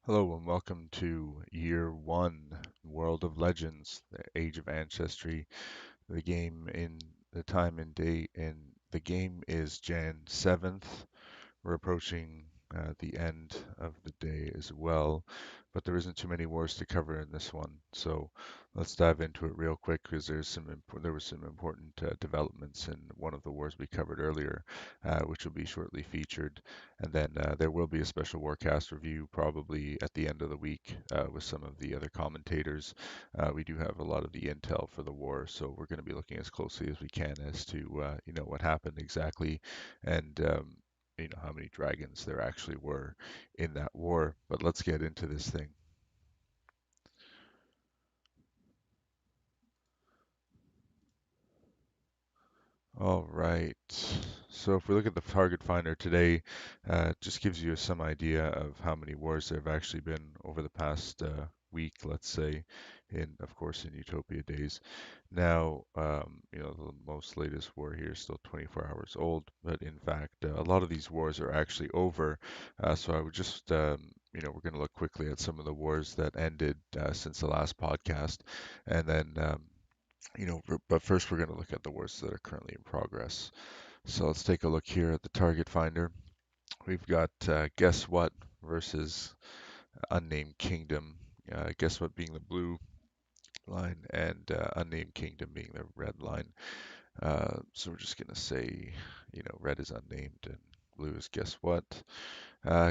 Hello and welcome to Year 1, World of Legends, the Age of Ancestry, the game in the time and date, and the game is Jan 7th. We're approaching the end of the day as well, but there isn't too many wars to cover in this one. So let's dive into it real quick because there was some important developments in one of the wars we covered earlier, which will be shortly featured. And then there will be a special Warcast review probably at the end of the week with some of the other commentators. We do have a lot of the intel for the war, so we're going to be looking as closely as we can as to what happened exactly and how many dragons there actually were in that war. But let's get into this thing. All right. So if we look at the target finder today, it just gives you some idea of how many wars there have actually been over the past week, let's say, of course, in Utopia days. Now, the most latest war here is still 24 hours old, but in fact, a lot of these wars are actually over. So I would just, we're going to look quickly at some of the wars that ended since the last podcast, and then but first we're going to look at the wars that are currently in progress. So let's take a look here at the target finder. We've got Guess What versus Unnamed Kingdom. Guess What being the blue line and Unnamed Kingdom being the red line. So we're just going to say, red is unnamed and blue is Guess What.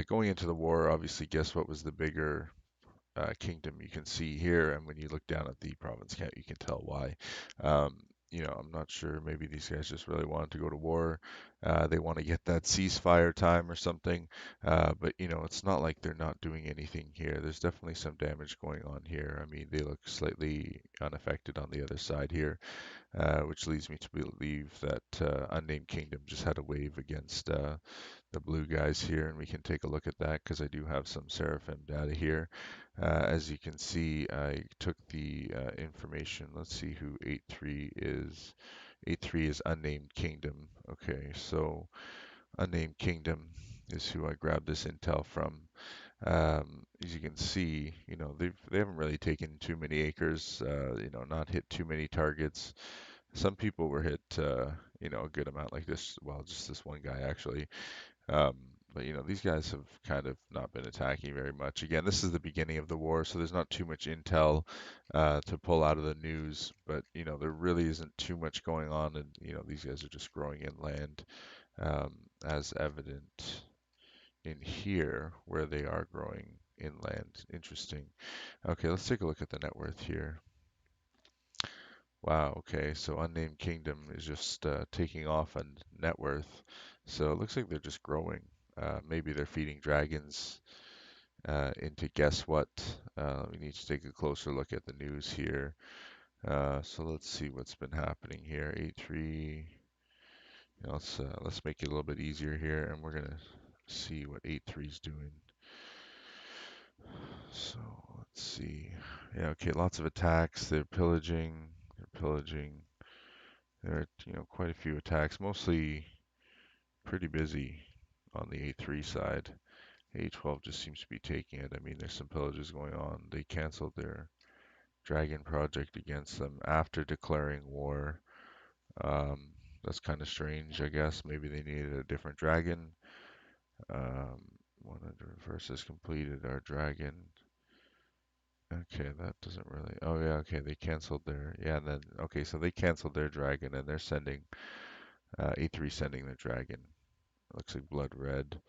Going into the war, obviously, Guess What was the bigger kingdom you can see here, and when you look down at the province count, you can tell why. Um, I'm not sure. Maybe these guys just really wanted to go to war. They want to get that ceasefire time or something. But it's not like they're not doing anything here. There's definitely some damage going on here. I mean, they look slightly unaffected on the other side here, which leads me to believe that Unnamed Kingdom just had a wave against the blue guys here, and we can take a look at that because I do have some Seraphim data here. As you can see, I took the information. Let's see who 8-3 is. 8-3 is Unnamed Kingdom. Okay, so Unnamed Kingdom is who I grabbed this intel from. As you can see, they haven't really taken too many acres, not hit too many targets. Some people were hit, a good amount like this. Well, just this one guy actually. Um, but these guys have kind of not been attacking very much. Again, this is the beginning of the war, so there's not too much intel to pull out of the news. But there really isn't too much going on, and these guys are just growing inland, as evident in here where they are growing inland. Interesting. Okay, let's take a look at the net worth here. Wow, okay, so Unnamed Kingdom is just taking off on net worth. So it looks like they're just growing. Maybe they're feeding dragons into guess what. We need to take a closer look at the news here. So let's see what's been happening here. 8-3. Let's make it a little bit easier here, and we're gonna see what 8-3 is doing. So let's see. Yeah, okay, lots of attacks. They're pillaging. They're pillaging. There are, quite a few attacks, mostly pretty busy on the A3 side. A12 just seems to be taking it. I mean, there's some pillages going on. They canceled their Dragon project against them after declaring war. Um, that's kind of strange, I guess. Maybe they needed a different dragon. Um, 100 versus completed our dragon. Okay, that doesn't really. Oh yeah, okay. They canceled their. Yeah, and then okay, so they canceled their dragon and they're sending A3 sending their dragon. Looks like blood red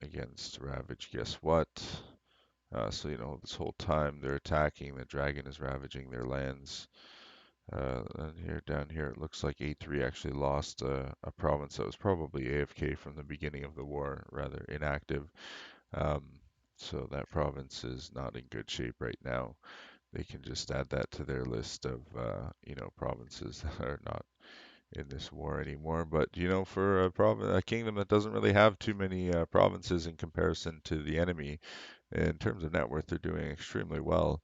against Ravage. Guess what? So this whole time they're attacking. The dragon is ravaging their lands. And here down here it looks like A3 actually lost a province that was probably AFK from the beginning of the war, rather inactive. Um, so that province is not in good shape right now. They can just add that to their list of provinces that are not in this war anymore. But for a kingdom that doesn't really have too many provinces in comparison to the enemy, in terms of net worth, they're doing extremely well.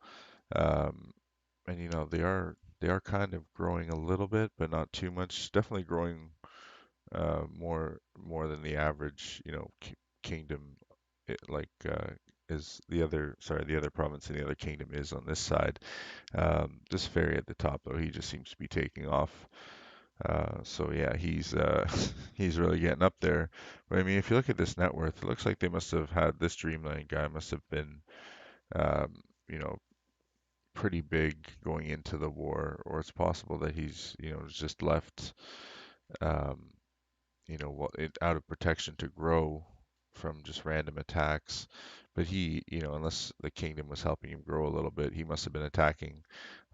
Um, and they are kind of growing a little bit, but not too much. Definitely growing more than the average kingdom, like is the other province in the other kingdom is on this side. This ferry at the top though, he just seems to be taking off. So yeah, he's he's really getting up there. But I mean, if you look at this net worth, it looks like they must have had this Dreamland guy must have been, um, you know, pretty big going into the war, or it's possible that he's, just left, um, out of protection to grow from just random attacks. But he, unless the kingdom was helping him grow a little bit, he must have been attacking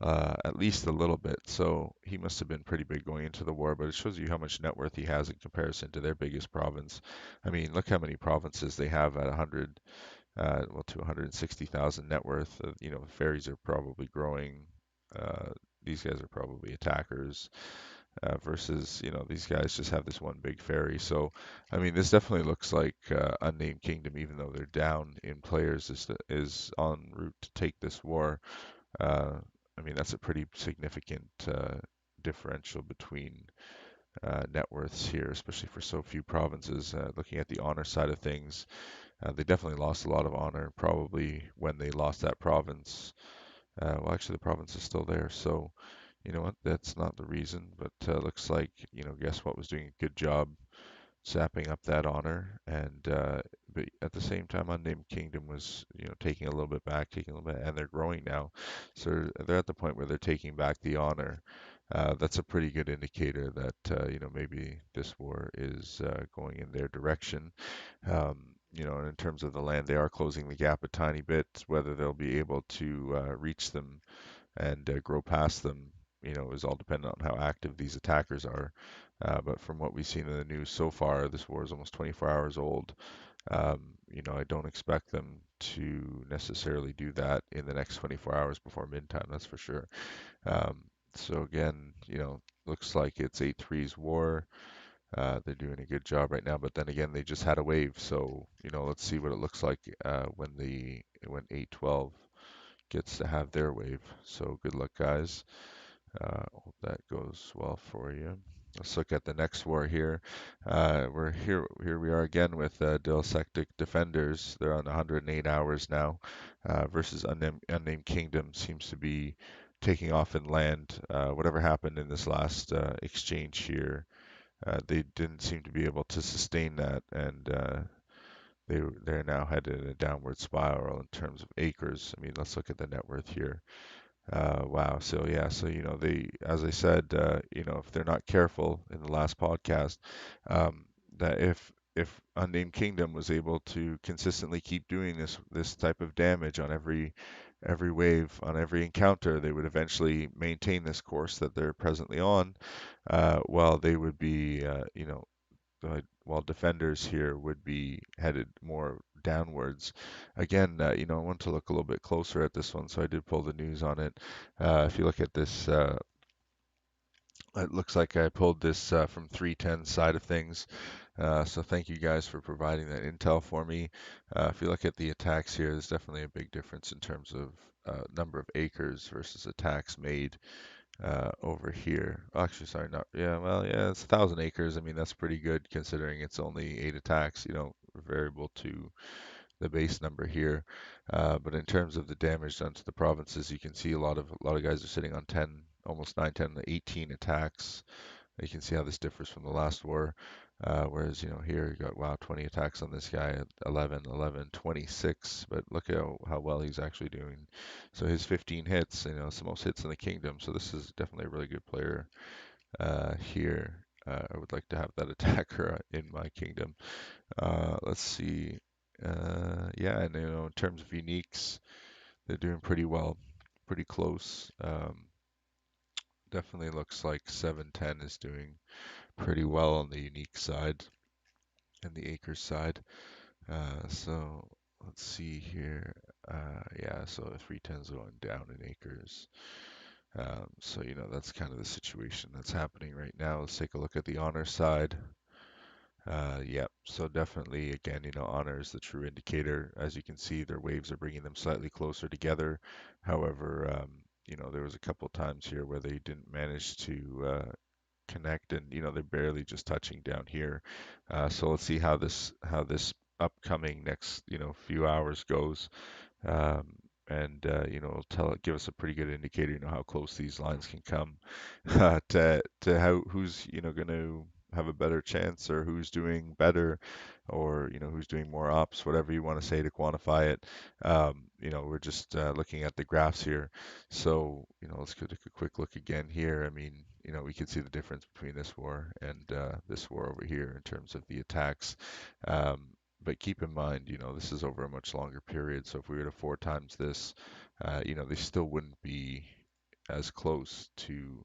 at least a little bit. So he must have been pretty big going into the war. But it shows you how much net worth he has in comparison to their biggest province. I mean, look how many provinces they have at 100, to 160,000 net worth. Ferries are probably growing. Uh, these guys are probably attackers versus these guys just have this one big ferry. So I mean this definitely looks like Unnamed Kingdom, even though they're down in players, is en route to take this war. Uh, I mean that's a pretty significant differential between net worths here, especially for so few provinces. Looking at the honor side of things, they definitely lost a lot of honor probably when they lost that province. Well, actually, the province is still there, so you know what? That's not the reason, but looks like guess what was doing a good job sapping up that honor, and but at the same time, Unnamed Kingdom was taking a little bit back, taking a little bit, and they're growing now, so they're at the point where they're taking back the honor. That's a pretty good indicator that maybe this war is going in their direction. And in terms of the land, they are closing the gap a tiny bit. Whether they'll be able to reach them and grow past them, is all dependent on how active these attackers are. But from what we've seen in the news so far, this war is almost 24 hours old. I don't expect them to necessarily do that in the next 24 hours before midtime, that's for sure. Um, so again, looks like it's 8-3's war. They're doing a good job right now, but then again, they just had a wave, so let's see what it looks like when 8-12 gets to have their wave. So good luck, guys. Hope that goes well for you. Let's look at the next war here. We're here. Here we are again with Dulsectic Defenders. They're on 108 hours now, versus Unnamed Kingdom seems to be taking off in land. Whatever happened in this last exchange here, they didn't seem to be able to sustain that, and they're now headed in a downward spiral in terms of acres. I mean, let's look at the net worth here. Wow. So yeah. So as I said, if they're not careful in the last podcast, that if Unnamed Kingdom was able to consistently keep doing this type of damage on every wave, on every encounter, they would eventually maintain this course that they're presently on, while they would be, while defenders here would be headed more downwards. Again, I want to look a little bit closer at this one, so I did pull the news on it. If you look at this, it looks like I pulled this from 310 side of things. So thank you guys for providing that intel for me. If you look at the attacks here, there's definitely a big difference in terms of number of acres versus attacks made over here. Actually, sorry, not yeah. Well, yeah, it's 1,000 acres. I mean, that's pretty good considering it's only 8 attacks. Variable to the base number here. But in terms of the damage done to the provinces, you can see a lot of guys are sitting on 10, almost 9, 10, 18 attacks. You can see how this differs from the last war. Whereas, here you got, wow, 20 attacks on this guy at 11, 11, 26. But look at how well he's actually doing. So his 15 hits, it's the most hits in the kingdom. So this is definitely a really good player here. I would like to have that attacker in my kingdom. Let's see. Yeah, and in terms of uniques, they're doing pretty well, pretty close. Definitely looks like 710 is doing pretty well on the unique side and the acres side. So let's see here. Yeah, so 310 is going down in acres. So that's kind of the situation that's happening right now. Let's take a look at the honor side. Yep. So definitely, again, honor is the true indicator. As you can see, their waves are bringing them slightly closer together. However, there was a couple times here where they didn't manage to connect, and they're barely just touching down here. So let's see how this upcoming next few hours goes. um, and give us a pretty good indicator, how close these lines can come to how who's going to have a better chance, or who's doing better, or who's doing more ops, whatever you want to say to quantify it. We're just looking at the graphs here, so let's take a quick look again here. I mean, we can see the difference between this war and this war over here in terms of the attacks. Um, but keep in mind, this is over a much longer period. So if we were to four times this, they still wouldn't be as close to,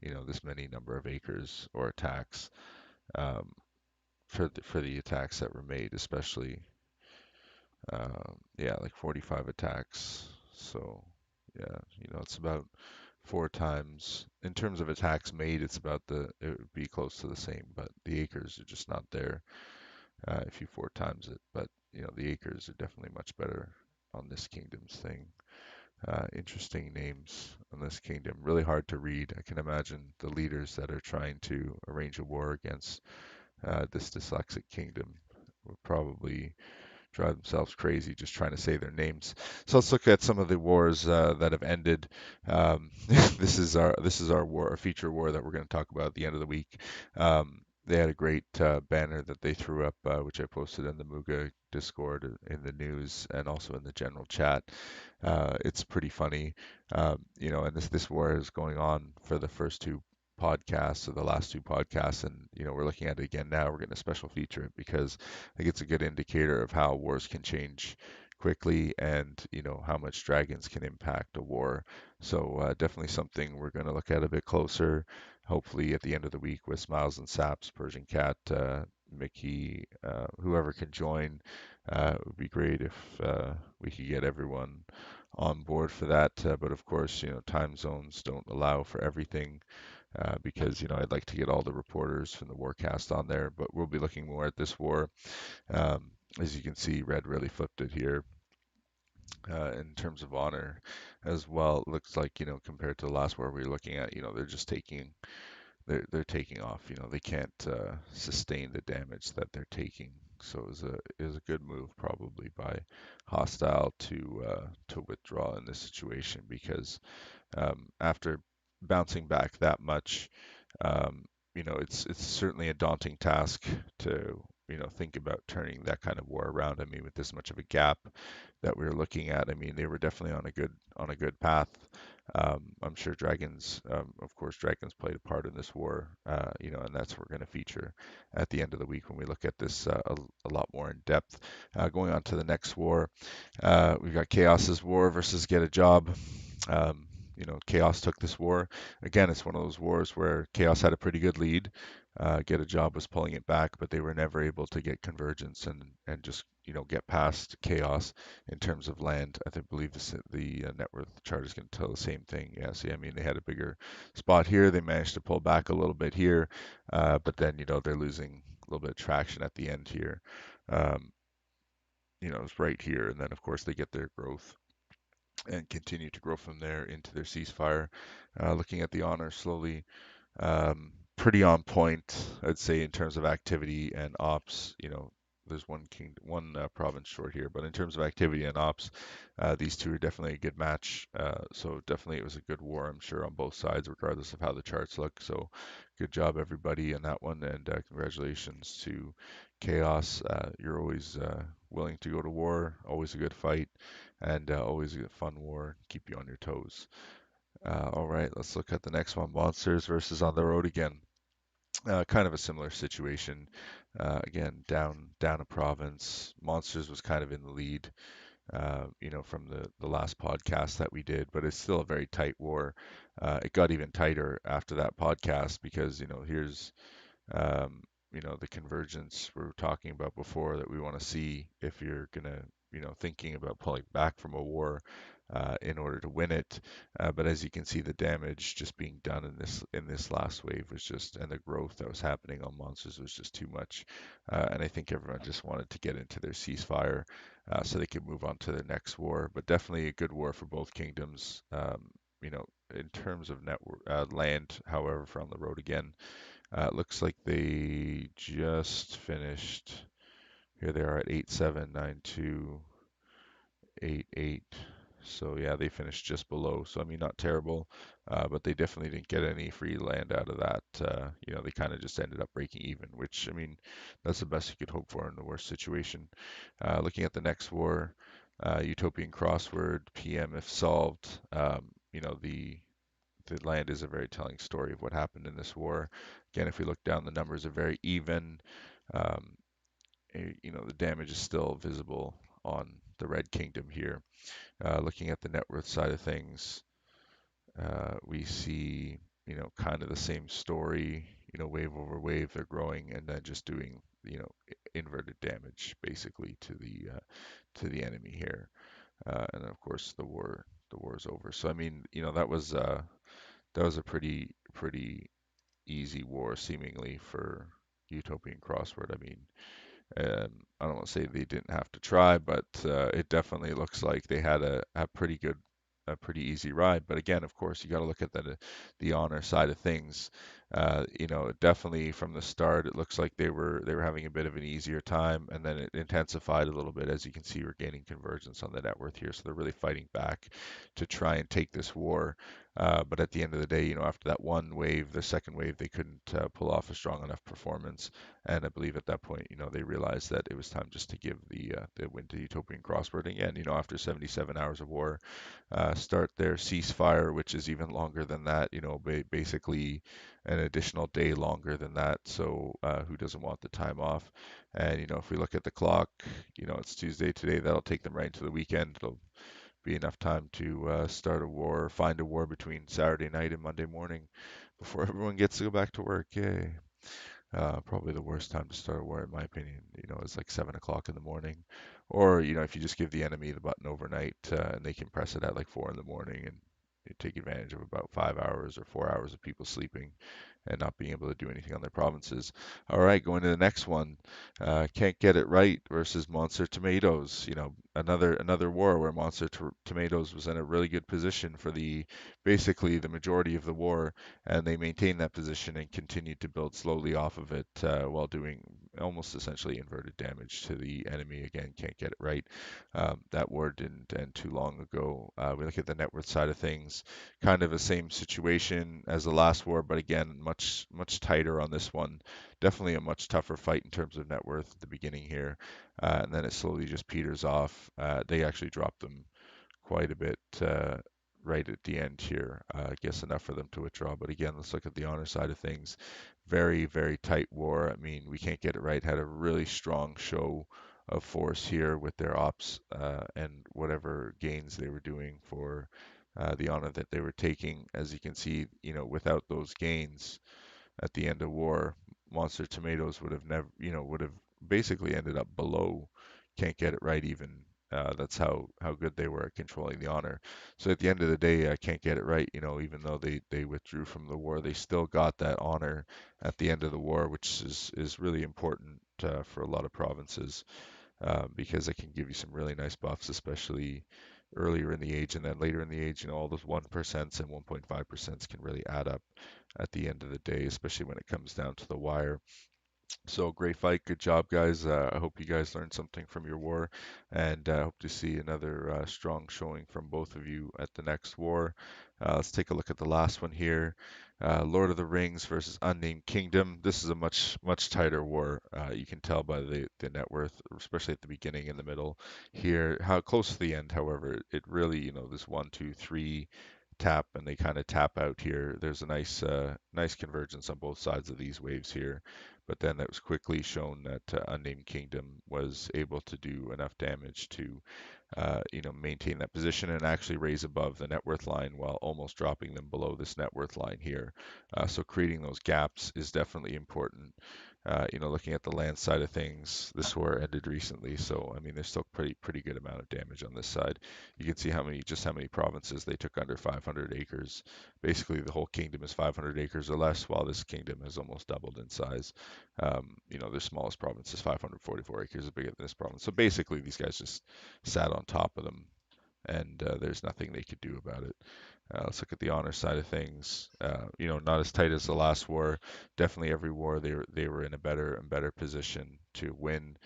this many number of acres or attacks, um, for the attacks that were made, especially, yeah, like 45 attacks. So yeah, it's about four times in terms of attacks made. It would be close to the same, but the acres are just not there. If you four times it. But the acres are definitely much better on this kingdom's thing. Interesting names on this kingdom. Really hard to read. I can imagine the leaders that are trying to arrange a war against this dyslexic kingdom would probably drive themselves crazy just trying to say their names. So let's look at some of the wars that have ended. This is our war, a feature war that we're going to talk about at the end of the week. They had a great banner that they threw up, which I posted in the Muga Discord, in the news, and also in the general chat. It's pretty funny, and this war is going on for the first two podcasts, or the last two podcasts, and we're looking at it again now. We're getting a special feature because I think it's a good indicator of how wars can change quickly, and how much dragons can impact a war. So definitely something we're going to look at a bit closer. Hopefully at the end of the week with Smiles and Saps, Persian Cat, Mickey, whoever can join. It would be great if we could get everyone on board for that. But of course, time zones don't allow for everything, because I'd like to get all the reporters from the WARCAST on there. But we'll be looking more at this war. Um, as you can see, red really flipped it here in terms of honor as well. It looks like, compared to the last war we were looking at, they're just they're taking off. They can't sustain the damage that they're taking. So it was a good move probably by hostile to withdraw in this situation, because after bouncing back that much, um, it's certainly a daunting task to think about turning that kind of war around. I mean, with this much of a gap that we were looking at, I mean, they were definitely on a good path. I'm sure dragons, of course, dragons played a part in this war, and that's what we're going to feature at the end of the week when we look at this a lot more in depth. Going on to the next war, we've got Chaos's war versus Get a Job. Um, Chaos took this war. Again, it's one of those wars where Chaos had a pretty good lead. Get a Job was pulling it back, but they were never able to get convergence and just get past Chaos in terms of land. I think believe the net worth chart is going to tell the same thing. Yeah, see, I mean, they had a bigger spot here. They managed to pull back a little bit here, but then they're losing a little bit of traction at the end here. Um, it's right here, and then of course they get their growth and continue to grow from there into their ceasefire. Looking at the honor slowly, pretty on point, I'd say, in terms of activity and ops. There's one province short here, but in terms of activity and ops, these two are definitely a good match. So definitely it was a good war, I'm sure, on both sides, regardless of how the charts look. So good job, everybody, in that one, and congratulations to Chaos. You're always willing to go to war, always a good fight, and always a fun war. Keep you on your toes. All right, let's look at the next one. Monsters versus On the Road again. Kind of a similar situation. Again, down a province. Monsters was kind of in the lead, from the last podcast that we did, but it's still a very tight war. It got even tighter after that podcast because, here's um, the convergence we were talking about before that we want to see if you're gonna, thinking about pulling back from a war in order to win it. But as you can see, the damage just being done in this last wave was just, and the growth that was happening on monsters was just too much. And I think everyone just wanted to get into their ceasefire so they could move on to the next war. But definitely a good war for both kingdoms. In terms of land, however, for On the Road again. It looks like they just finished Here they are at 879288. So yeah, they finished just below. So I mean, not terrible, but they definitely didn't get any free land out of that. They kind of just ended up breaking even, which I mean, that's the best you could hope for in the worst situation. Looking at the next war, Utopian crossword, PM if solved. The land is a very telling story of what happened in this war. Again, if we look down, the numbers are very even. Um, the damage is still visible on the Red Kingdom here. Looking at the net worth side of things, we see, kind of the same story, wave over wave, they're growing and then just doing, inverted damage basically to the enemy here. And then of course the war is over. So I mean, that was a pretty easy war seemingly for Utopian Crossword. I mean, I don't want to say they didn't have to try, but it definitely looks like they had a pretty easy ride. But again, of course, you got to look at the honor side of things. Definitely from the start, it looks like they were having a bit of an easier time, and then it intensified a little bit. As you can see, we're gaining convergence on the net worth here, so they're really fighting back to try and take this war. But at the end of the day, after that one wave, the second wave, they couldn't pull off a strong enough performance. And I believe at that point, they realized that it was time just to give the win to Utopian Crossword. And again, after 77 hours of war, start their ceasefire, which is even longer than that. Basically an additional day longer than that. So who doesn't want the time off? And if we look at the clock, it's Tuesday today. That'll take them right into the weekend. It'll be enough time to start a war, find a war between Saturday night and Monday morning before everyone gets to go back to work. Yay. Probably the worst time to start a war, in my opinion. It's like 7 o'clock in the morning, or if you just give the enemy the button overnight, and they can press it at like 4 in the morning, and you take advantage of about 5 hours or 4 hours of people sleeping and not being able to do anything on their provinces. All right, going to the next one. Can't get it right versus Monster Tomatoes. Another war where Monster Tomatoes was in a really good position for basically the majority of the war, and they maintained that position and continued to build slowly off of it while doing almost essentially inverted damage to the enemy. Again, can't get it right. That war didn't end too long ago. We look at the net worth side of things, kind of the same situation as the last war, but again, much tighter on this one. Definitely a much tougher fight in terms of net worth at the beginning here, and then it slowly just peters off. They actually dropped them quite a bit right at the end here. I guess enough for them to withdraw. But again, let's look at the honor side of things. Very, very tight war. I mean, we can't get it right. Had a really strong show of force here with their ops and whatever gains they were doing for the honor that they were taking. As you can see, without those gains, at the end of war, Monster Tomatoes would have never, would have basically ended up below. Can't get it right even. That's how good they were at controlling the honor. So at the end of the day, I can't get it right. Even though they withdrew from the war, they still got that honor at the end of the war, which is really important for a lot of provinces because it can give you some really nice buffs, especially earlier in the age, and then later in the age, all those 1% and 1.5% can really add up at the end of the day, especially when it comes down to the wire. So great fight, good job, guys. I hope you guys learned something from your war, and I hope to see another strong showing from both of you at the next war. Let's take a look at the last one here. Lord of the Rings versus Unnamed Kingdom. This is a much tighter war. You can tell by the net worth, especially at the beginning and the middle. Here, how close to the end, however, it really, this 1, 2, 3 tap, and they kind of tap out here. There's a nice convergence on both sides of these waves here, but then it was quickly shown that Unnamed Kingdom was able to do enough damage to maintain that position and actually raise above the net worth line while almost dropping them below this net worth line here. So creating those gaps is definitely important. Looking at the land side of things, this war ended recently, so I mean there's still pretty good amount of damage on this side. You can see how many provinces they took under 500 acres. Basically, the whole kingdom is 500 acres or less, while this kingdom has almost doubled in size. Their smallest province is 544 acres, is bigger than this province. So basically, these guys just sat on top of them and there's nothing they could do about it. Let's look at the honor side of things. Not as tight as the last war. Definitely every war they were in a better and better position to win.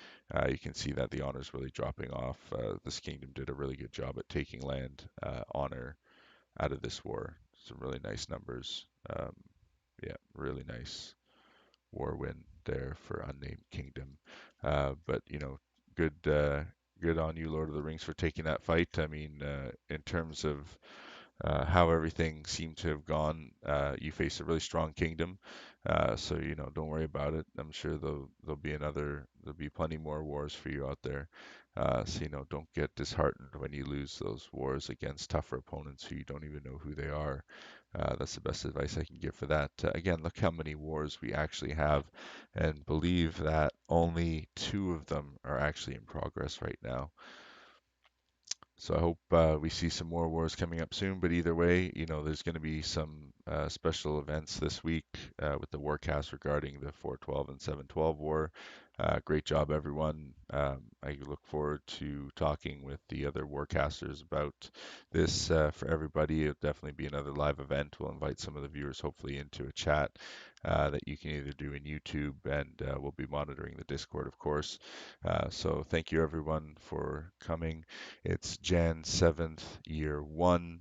You can see that the honor is really dropping off. This kingdom did a really good job at taking land honor out of this war. Some really nice numbers. Yeah, really nice war win there for Unnamed Kingdom. But good good on you, Lord of the Rings, for taking that fight. I mean, in terms of how everything seemed to have gone. You face a really strong kingdom, so don't worry about it. I'm sure there'll be plenty more wars for you out there. So don't get disheartened when you lose those wars against tougher opponents who you don't even know who they are. That's the best advice I can give for that. Again, look how many wars we actually have, and believe that only two of them are actually in progress right now. So I hope we see some more wars coming up soon. But either way, there's going to be some special events this week with the WARCAST regarding the 412 and 712 war. Great job, everyone. I look forward to talking with the other WARCasters about this for everybody. It'll definitely be another live event. We'll invite some of the viewers hopefully into a chat that you can either do in YouTube, and we'll be monitoring the Discord, of course. So thank you, everyone, for coming. It's Jan 7th, year 1.